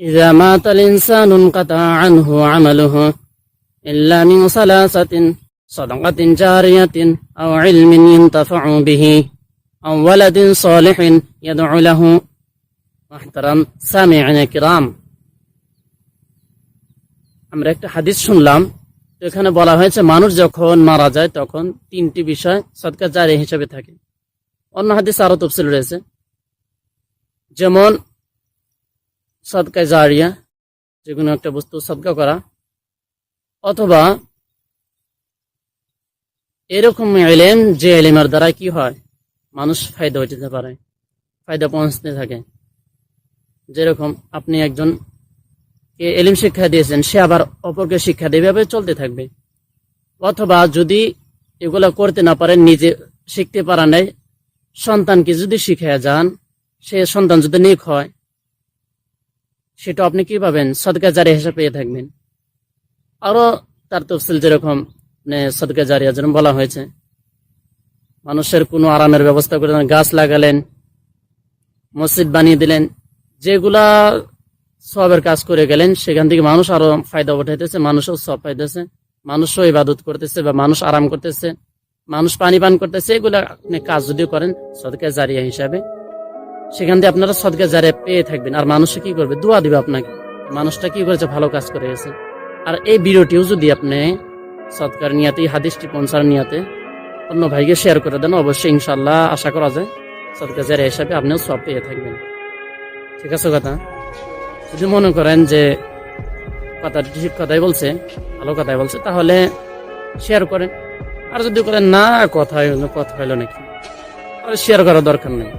إذا مات الإنسان انقطع عنه عمله إلا من ثلاثة صدقة جارية أو علم ينتفع به أو ولد صالح يدعو له محترم سامعين الكرام আমরা একটা হাদিস শুনলাম এখানে বলা হয়েছে মানুষ যখন মারা যায় তখন তিনটি বিষয় সদকা জারি হিসেবে থাকে। অন্য হাদিস আরো তফসিল রয়েছে, যেমন সদকা জারিয়া, যে কোনো একটা বস্তু সদকা করা, অথবা এরকম ইলম যে ইলমের দ্বারা কি হয় মানুষ ফায়দা উঠাতে পারে, ফায়দা পৌঁছতে থাকে। যেরকম আপনি একজন কে ইলম শিক্ষা দিয়েছেন, সে আবার অপরকে শিক্ষা দেবে, এভাবে চলতে থাকবে। অথবা যদি এগুলা করতে না পারেন, নিজে শিখতে পারা নাই, সন্তানকে যদি শিখিয়ে যান, সে সন্তান যদি নেক হয়, সেটা আপনি কি পাবেন? সদকা জারি হিসেবে পেয়ে থাকবেন। আরো তার তফসিল যেরকম সদকা জারিয়া যেরকম বলা হয়েছে, মানুষের কোনো আরামের ব্যবস্থা করে গাছ লাগালেন, মসজিদ বানিয়ে দিলেন, যেগুলা সবের কাজ করে গেলেন, সেখান থেকে মানুষ আরো ফায়দা উঠাইতেছে, মানুষও সব পাইতেছে, মানুষও ইবাদত করতেছে বা মানুষ আরাম করতেছে, মানুষ পানি পান করতেছে। এগুলা আপনি কাজ যদি করেন সদকা জারিয়া হিসাবে, সেখান থেকে আপনারা সদকা জারিয়া পেয়ে থাকবেন। আর মানুষ কি করবে? দোয়া দিবে আপনাকে, মানুষটা কি করেছে, ভালো কাজ করে গেছে। আর এই ভিডিওটিও যদি আপনি সদকার নিয়াতে, হাদিসটি পৌঁছার নিয়াতে অন্য ভাইকে শেয়ার করে দেন, অবশ্যই ইনশাল্লাহ আশা করা যায় সদকা জারিয়া হিসাবে আপনিও সব পেয়ে থাকবেন। ঠিক আছে কথা? যদি মনে করেন যে কথাটি ঠিক কথাই বলছে, ভালো কথাই বলছে, তাহলে শেয়ার করেন। আর যদি করেন না কথা হইলো নাকি, আর শেয়ার করার দরকার নেই।